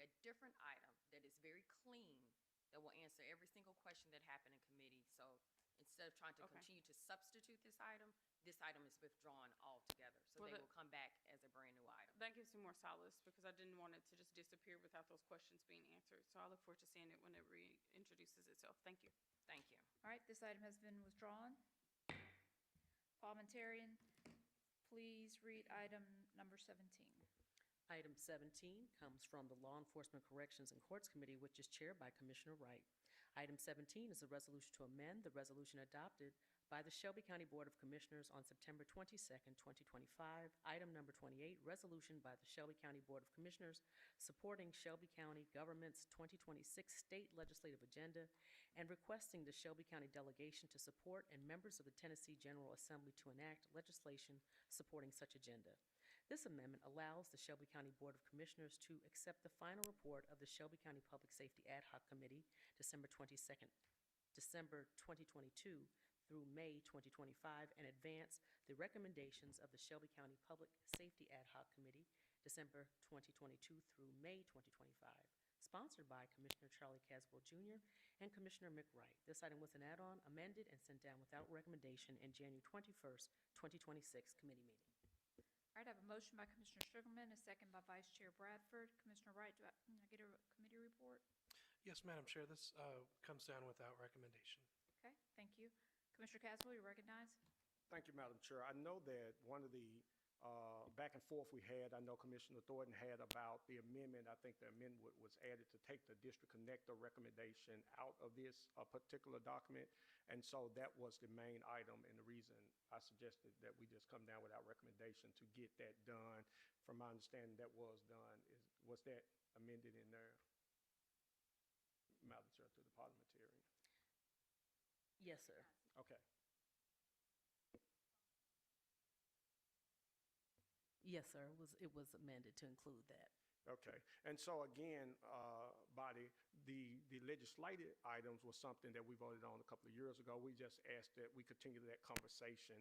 a different item that is very clean, that will answer every single question that happened in committee. So instead of trying to continue to substitute this item is withdrawn altogether. So Well, they will come back as a brand new item. That gives me more solace because I didn't want it to just disappear without those questions being answered. So I look forward to seeing it when it reintroduces itself. Thank you. Thank you. All right, this item has been withdrawn. Parliamentarian, please read item number 17. Item 17 comes from the Law Enforcement Corrections and Courts Committee, which is chaired by Commissioner Wright. Item 17 is a resolution to amend the resolution adopted by the Shelby County Board of Commissioners on September 22nd, 2025. Item number 28, resolution by the Shelby County Board of Commissioners supporting Shelby County government's 2026 state legislative agenda and requesting the Shelby County delegation to support and members of the Tennessee General Assembly to enact legislation supporting such agenda. This amendment allows the Shelby County Board of Commissioners to accept the final report of the Shelby County Public Safety Ad Hoc Committee, December 2022 through May 2025, and advance the recommendations of the Shelby County Public Safety Ad Hoc Committee, December 2022 through May 2025, sponsored by Commissioner Charlie Caswell Jr. and Commissioner McWright. This item was an add-on, amended, and sent down without recommendation in January 21st, 2026 committee meeting. All right, I have a motion by Commissioner Sugarman, a second by Vice Chair Bradford. Commissioner Wright, can I get a committee report? Yes, Madam Chair, this comes down without recommendation. Okay, thank you. Commissioner Caswell, you recognize. Thank you, Madam Chair. I know that one of the back and forth we had, I know Commissioner Thornton had about the amendment. I think the amendment was added to take the district connector recommendation out of this particular document. And so that was the main item, and the reason I suggested that we just come down without recommendation to get that done. From my understanding, that was done. Was that amended in there, Madam Chair, to the parliamentarian? Yes, sir. Okay. Yes, sir. It was amended to include that. Okay, and so again, body, the legislative items was something that we voted on a couple of years ago. We just asked that we continue that conversation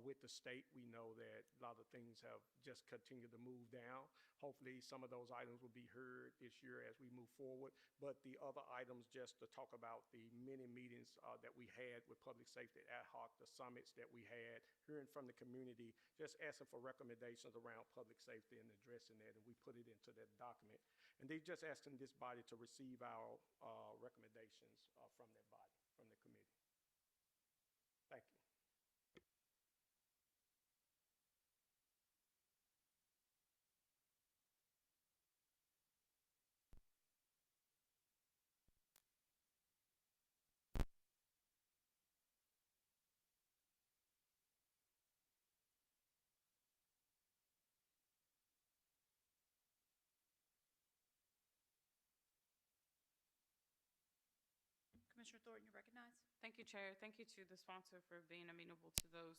with the state. We know that a lot of things have just continued to move down. Hopefully some of those items will be heard this year as we move forward. But the other items, just to talk about the many meetings that we had with Public Safety Ad Hoc, the summits that we had, hearing from the community, just asking for recommendations around public safety and addressing that, and we put it into that document. And they just asking this body to receive our recommendations from that body, from the committee. Thank you. Commissioner Thornton, you recognize. Thank you, Chair. Thank you to the sponsor for being amenable to those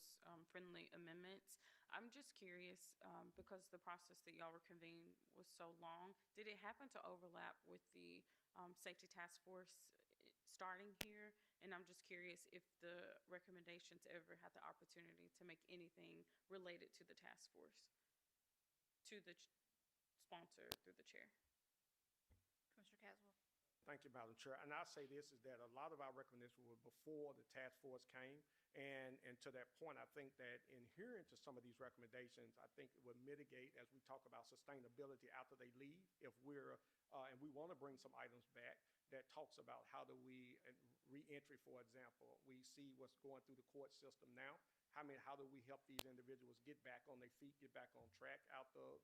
friendly amendments. I'm just curious, because the process that y'all were convened was so long, did it happen to overlap with the safety task force starting here? And I'm just curious if the recommendations ever had the opportunity to make anything related to the task force, to the sponsor through the chair. Commissioner Caswell. Thank you, Madam Chair. And I say this is that a lot of our recommendations were before the task force came. And to that point, I think that in hearing to some of these recommendations, I think it would mitigate as we talk about sustainability after they leave. If we're, and we want to bring some items back that talks about how do we, re-entry, for example, we see what's going through the court system now. How do we help these individuals get back on their feet, get back on track after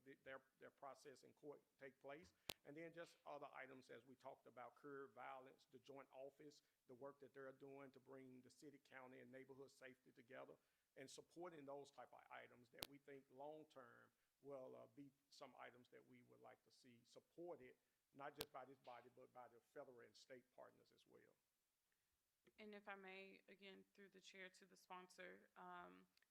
their process in court take place? And then just other items as we talked about, curb violence, the joint office, the work that they're doing to bring the city, county, and neighborhood safety together, and supporting those type of items that we think long-term will be some items that we would like to see supported, not just by this body, but by the federal and state partners as well. And if I may, again, through the chair to the sponsor,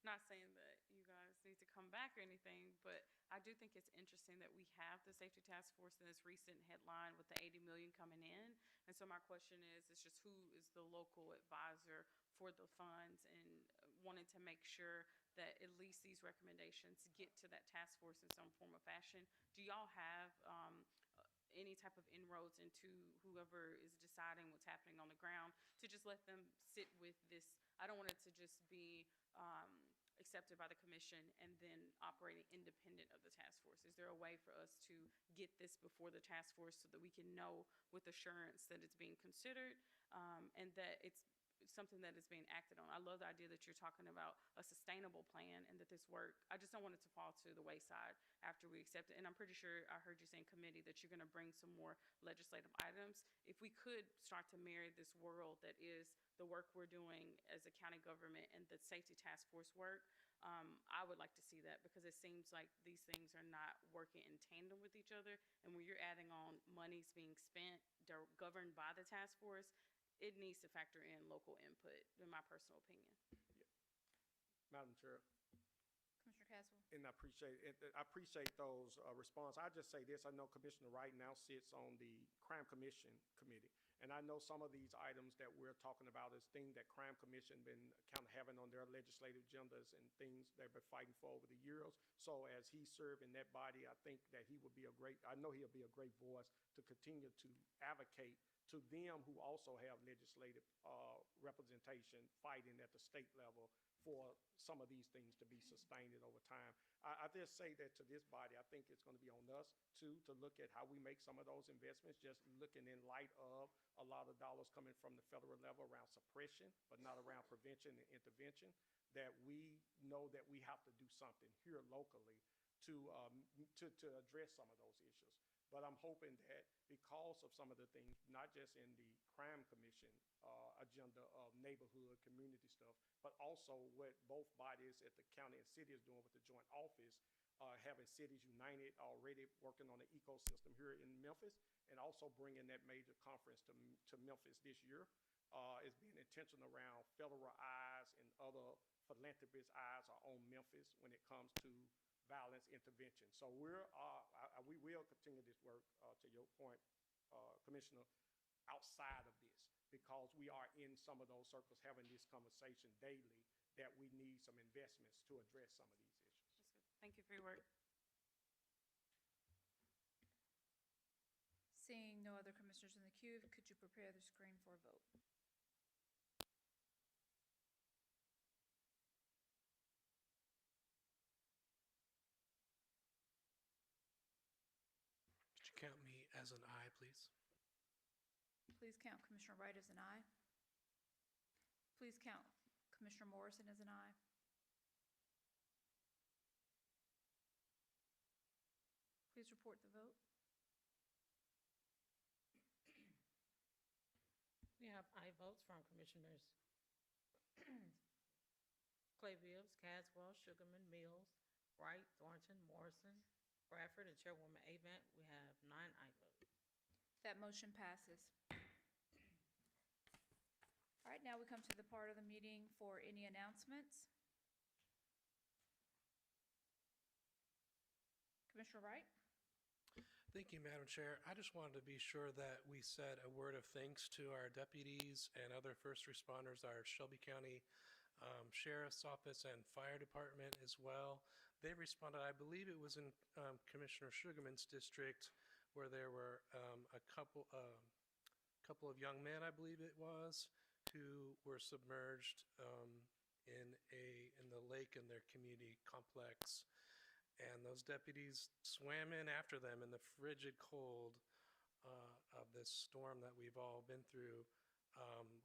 not saying that you guys need to come back or anything, but I do think it's interesting that we have the safety task force in this recent headline with the 80 million coming in. And so my question is, it's just who is the local advisor for the funds, and wanting to make sure that at least these recommendations get to that task force in some form or fashion. Do y'all have any type type of inroads into whoever is deciding what's happening on the ground, to just let them sit with this. I don't want it to just be accepted by the commission and then operating independent of the task force. Is there a way for us to get this before the task force so that we can know with assurance that it's being considered, and that it's something that is being acted on? I love the idea that you're talking about a sustainable plan and that this work, I just don't want it to fall to the wayside after we accept it. And I'm pretty sure I heard you say in committee that you're going to bring some more legislative items. If we could start to marry this world that is the work we're doing as a county government and the safety task force work, I would like to see that, because it seems like these things are not working in tandem with each other. And when you're adding on monies being spent, governed by the task force, it needs to factor in local input, in my personal opinion. Madam Chair, Commissioner Caswell. and I appreciate those responses. I just say this, I know Commissioner Wright now sits on the Crime Commission Committee, and I know some of these items that we're talking about is things that Crime Commission been kind of having on their legislative agendas and things they've been fighting for over the years. So as he served in that body, I think that he would be I know he'll be a great voice to continue to advocate to them who also have legislative representation fighting at the state level for some of these things to be sustained over time. I just say that to this body, I think it's going to be on us too to look at how we make some of those investments, just looking in light of a lot of dollars coming from the federal level around suppression, but not around prevention and intervention, that we know that we have to do something here locally to address some of those issues. But I'm hoping that because of some of the things, not just in the Crime Commission agenda of neighborhood, community stuff, but also what both bodies at the county and city is doing with the joint office, having Cities United already working on the ecosystem here in Memphis, and also bringing that major conference to Memphis this year, is being intentional around federal eyes and other philanthropist eyes are on Memphis when it comes to violence intervention. So we will continue this work, to your point, Commissioner, outside of this, because we are in some of those circles having this conversation daily, that we need some investments to address some of these issues. That's good. Thank you for your work. Seeing no other commissioners in the queue, could you prepare the screen for a vote? Could you count me as an aye, please? Please count Commissioner Wright as an aye. Please count Commissioner Morrison as an aye. Please report the vote. We have aye votes from Commissioners Clayville, Caswell, Sugarman, Mills, Wright, Thornton, Morrison, Bradford, and Chairwoman Avant. We have 9 aye votes. That motion passes. All right, now we come to the part of the meeting for any announcements. Commissioner Wright? Thank you, Madam Chair. I just wanted to be sure that we said a word of thanks to our deputies and other first responders, our Shelby County Sheriff's Office and Fire Department as well. They responded, I believe it was in Commissioner Sugarman's district, where there were a couple of young men, I believe it was, who were submerged in the lake in their community complex. And those deputies swam in after them in the frigid cold of this storm that we've all been through.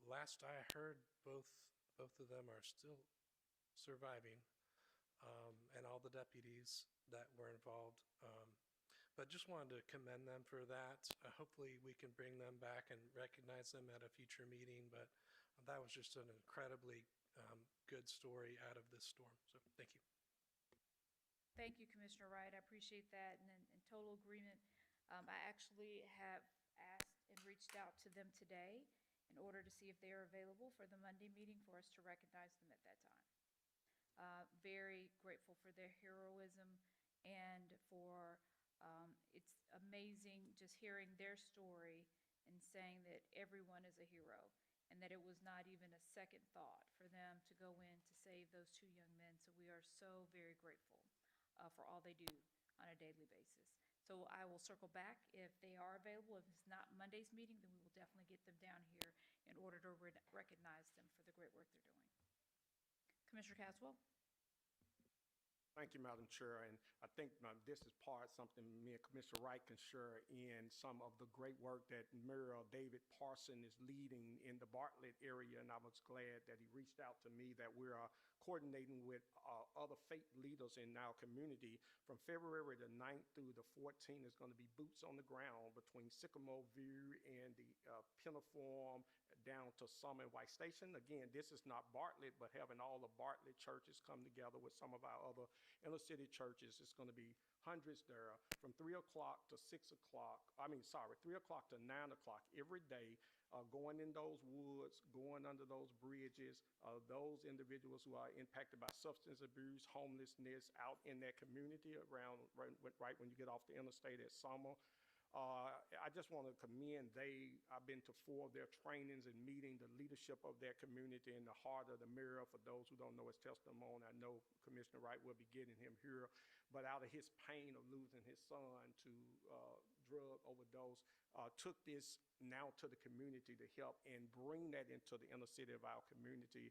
Last I heard, both of them are still surviving, and all the deputies that were involved. But just wanted to commend them for that. Hopefully we can bring them back and recognize them at a future meeting. But that was just an incredibly good story out of this storm. So thank you. Thank you, Commissioner Wright. I appreciate that, and in total agreement. I actually have asked and reached out to them today in order to see if they are available for the Monday meeting for us to recognize them at that time. Very grateful for their heroism, and for it's amazing just hearing their story and saying that everyone is a hero, and that it was not even a second thought for them to go in to save those 2 young men. So we are so very grateful for all they do on a daily basis. So So I will circle back if they are available. If it's not Monday's meeting, then we will definitely get them down here in order to recognize them for the great work they're doing. Commissioner Caswell? Thank you, Madam Chair, and I think this is something me and Commissioner Wright can share in some of the great work that Mayor David Parson is leading in the Bartlett area, and I was glad that he reached out to me that we're coordinating with other faith leaders in our community. From February the 9th through the 14th is going to be boots on the ground between Sycamore View and the Pinnaform down to Summer and White Station. Again, this is not Bartlett, but having all the Bartlett churches come together with some of our other inner city churches. It's going to be hundreds there from 3 o'clock to 6 o'clock. 3 o'clock to 9 o'clock every day, going in those woods, going under those bridges, those individuals who are impacted by substance abuse, homelessness out in that community around right when you get off the interstate at Summer. I just want to commend I've been to 4 of their trainings and meeting the leadership of their community in the heart of the mirror. For those who don't know his testimony, I know Commissioner Wright will be getting him here. But out of his pain of losing his son to drug overdose, took this now to the community to help and bring that into the inner city of our community.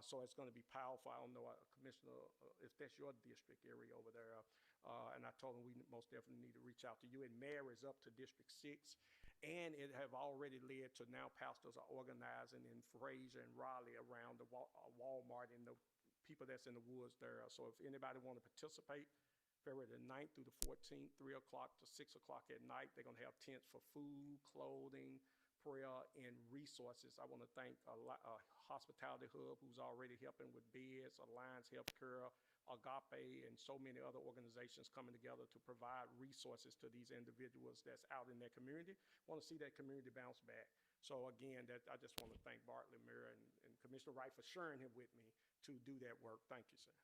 So it's going to be powerful. I don't know, Commissioner, if that's your district area over there. And I told him we most definitely need to reach out to you. It marries up to District 6, and it have already led to now pastors are organizing in Fraser and Raleigh around the Walmart and the people that's in the woods there. So if anybody want to participate, February the 9th through the 14th, 3 o'clock to 6 o'clock at night, they're going to have tents for food, clothing, prayer, and resources. I want to thank Hospitality Hub, who's already helping with beds, Alliance Healthcare, Agape, and so many other organizations coming together to provide resources to these individuals that's out in their community. Want to see that community bounce back. So again, I just want to thank Bartlett Mayor and Commissioner Wright for sharing him with me to do that work. Thank you, sir.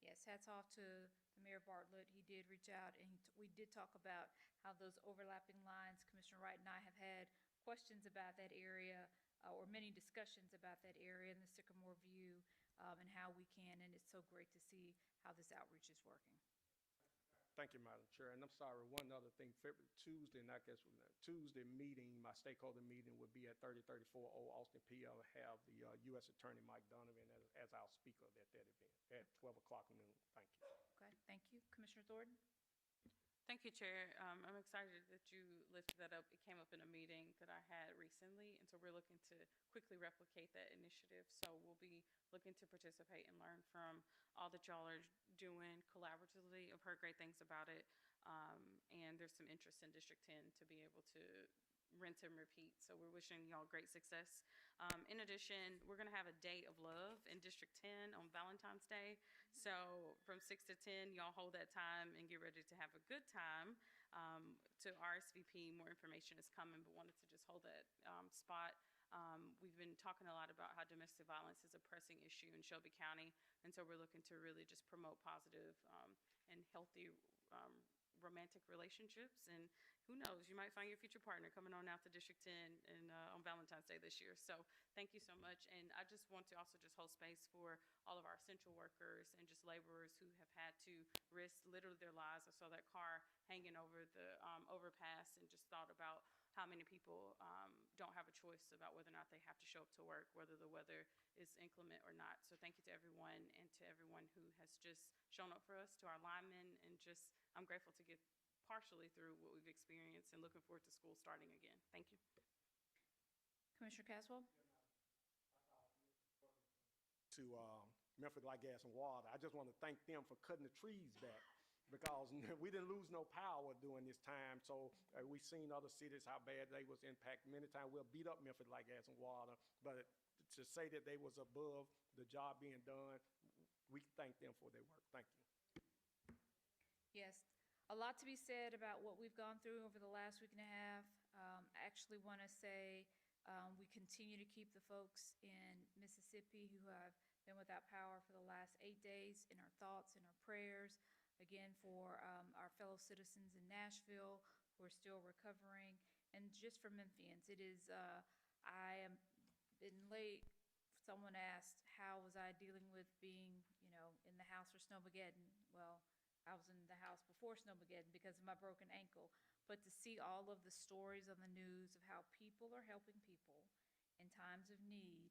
Yes, hats off to the Mayor Bartlett. He did reach out, and we did talk about how those overlapping lines, Commissioner Wright and I have had questions about that area, or many discussions about that area in the Sycamore View, and how we can, and it's so great to see how this outreach is working. Thank you, Madam Chair. And I'm sorry, one other thing, Tuesday, and I guess Tuesday meeting, my stakeholder meeting would be at 3034 Old Austin P. I'll have the U.S. Attorney Mike Donovan as our speaker at that event at 12 o'clock noon. Thank you. Okay, thank you. Commissioner Thornton? Thank you, Chair. I'm excited that you lifted that up. It came up in a meeting that I had recently, and so we're looking to quickly replicate that initiative. So we'll be looking to participate and learn from all that y'all are doing collaboratively. I've heard great things about it, and there's some interest in District 10 to be able to rinse and repeat. So we're wishing y'all great success. In addition, we're going to have a Day of Love in District 10 on Valentine's Day. So from 6 to 10, y'all hold that time and get ready to have a good time. To RSVP, more information is coming, but wanted to just hold that spot. We've been talking a lot about how domestic violence is a pressing issue in Shelby County, and so we're looking to really just promote positive and healthy romantic relationships. And who knows, you might find your future partner coming on out to District 10 and on Valentine's Day this year. So thank you so much. And I just want to also just hold space for all of our essential workers and just laborers who have had to risk literally their lives. I saw that car hanging over the overpass and just thought about how many people don't have a choice about whether or not they have to show up to work, whether the weather is inclement or not. So thank you to everyone, and to everyone who has just shown up for us, to our linemen, and just I'm grateful to get partially through what we've experienced and looking forward to school starting again. Thank you. Commissioner Caswell? To Memphis Light, Gas, and Water, I just want to thank them for cutting the trees back, because we didn't lose no power during this time. So we've seen other cities, how bad they was impacted. Many times we'll beat up Memphis Light, Gas, and Water, but to say that they was above the job being done, we thank them for their work. Thank you. Yes, a lot to be said about what we've gone through over the last week and a half. I actually want to say we continue to keep the folks in Mississippi who have been without power for the last 8 days in our thoughts and our prayers. Again, for our fellow citizens in Nashville who are still recovering, and just for Memphians. It is, I am been late. Someone asked, how was I dealing with being, in the house for Snowmageddon? Well, I was in the house before Snowmageddon because of my broken ankle. But to see all of the stories on the news of how people are helping people in times of need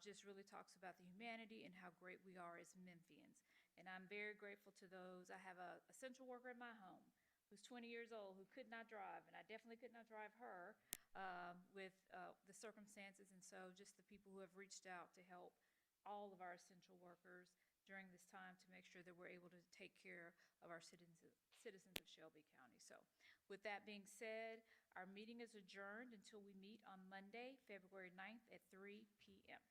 just really talks about the humanity and how great we are as Memphians. And I'm very grateful to those. I have a essential worker in my home who's 20 years old who could not drive, and I definitely could not drive her with the circumstances. And so just the people who have reached out to help all of our essential workers during this time to make sure that we're able to take care of our citizens of Shelby County. So with that being said, our meeting is adjourned until we meet on Monday, February 9th at 3 p.m.